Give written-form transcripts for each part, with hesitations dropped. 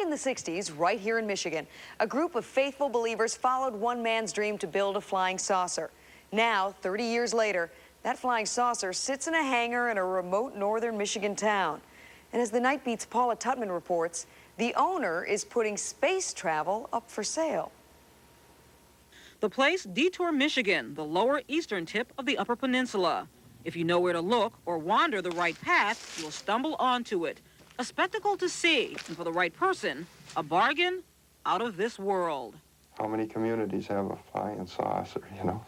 In the 60s, right here in Michigan, a group of faithful believers followed one man's dream to build a flying saucer. Now, 30 years later, that flying saucer sits in a hangar in a remote northern Michigan town. And as the Night Beat's Paula Tutman reports, the owner is putting space travel up for sale. The place, Detour, Michigan, the lower eastern tip of the Upper Peninsula. If you know where to look or wander the right path, you'll stumble onto it. A spectacle to see, and for the right person, a bargain out of this world. How many communities have a flying saucer, you know?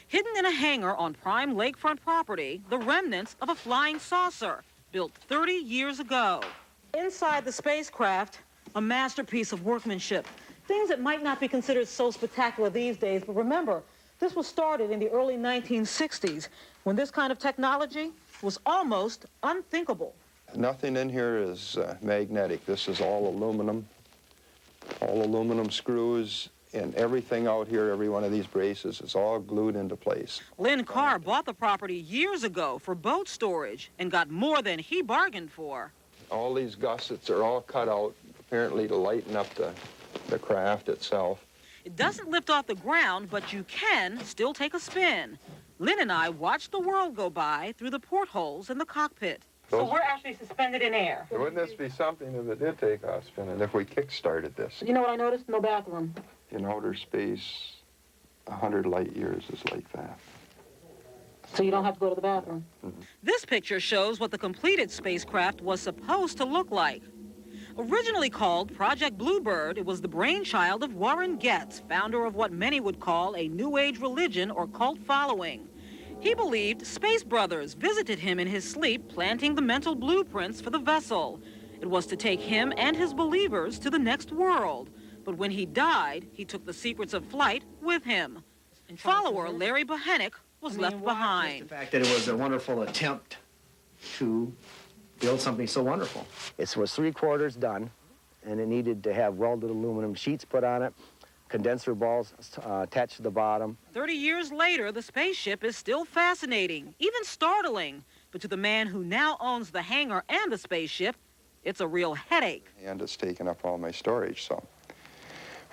Hidden in a hangar on prime lakefront property, the remnants of a flying saucer built 30 years ago. Inside the spacecraft, a masterpiece of workmanship. Things that might not be considered so spectacular these days, but remember, this was started in the early 1960s, when this kind of technology was almost unthinkable. Nothing in here is magnetic. This is all aluminum screws, and everything out here, every one of these braces, is all glued into place. Lynn Carr bought the property years ago for boat storage and got more than he bargained for. All these gussets are all cut out, apparently to lighten up the craft itself. It doesn't lift off the ground, but you can still take a spin. Lynn and I watched the world go by through the portholes in the cockpit. So we're actually suspended in air. Wouldn't this be something if it did take off spinning, if we kick-started this? You know what I noticed? No bathroom. In outer space, 100 light years is like that. So you don't have to go to the bathroom. Mm-hmm. This picture shows what the completed spacecraft was supposed to look like. Originally called Project Bluebird, it was the brainchild of Warren Getz, founder of what many would call a New Age religion or cult following. He believed space brothers visited him in his sleep, planting the mental blueprints for the vessel. It was to take him and his believers to the next world. But when he died, he took the secrets of flight with him. Follower Larry Bohenick was left behind. The fact that it was a wonderful attempt to build something so wonderful. It was 3/4 done, and it needed to have welded aluminum sheets put on it, condenser balls attached to the bottom. 30 years later, the spaceship is still fascinating, even startling. But to the man who now owns the hangar and the spaceship, it's a real headache. And it's taken up all my storage, so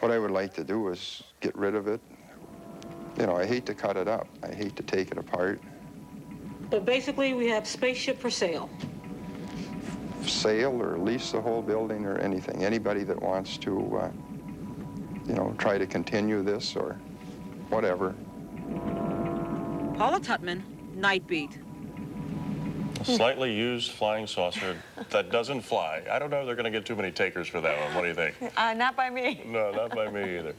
what I would like to do is get rid of it. You know, I hate to cut it up. I hate to take it apart. But basically, we have spaceship for sale. Sale or lease the whole building or anything. Anybody that wants to, you know, try to continue this or whatever. Paula Tutman, Night Beat. A slightly used flying saucer that doesn't fly. I don't know if they're going to get too many takers for that one. What do you think? Not by me. No, not by me either.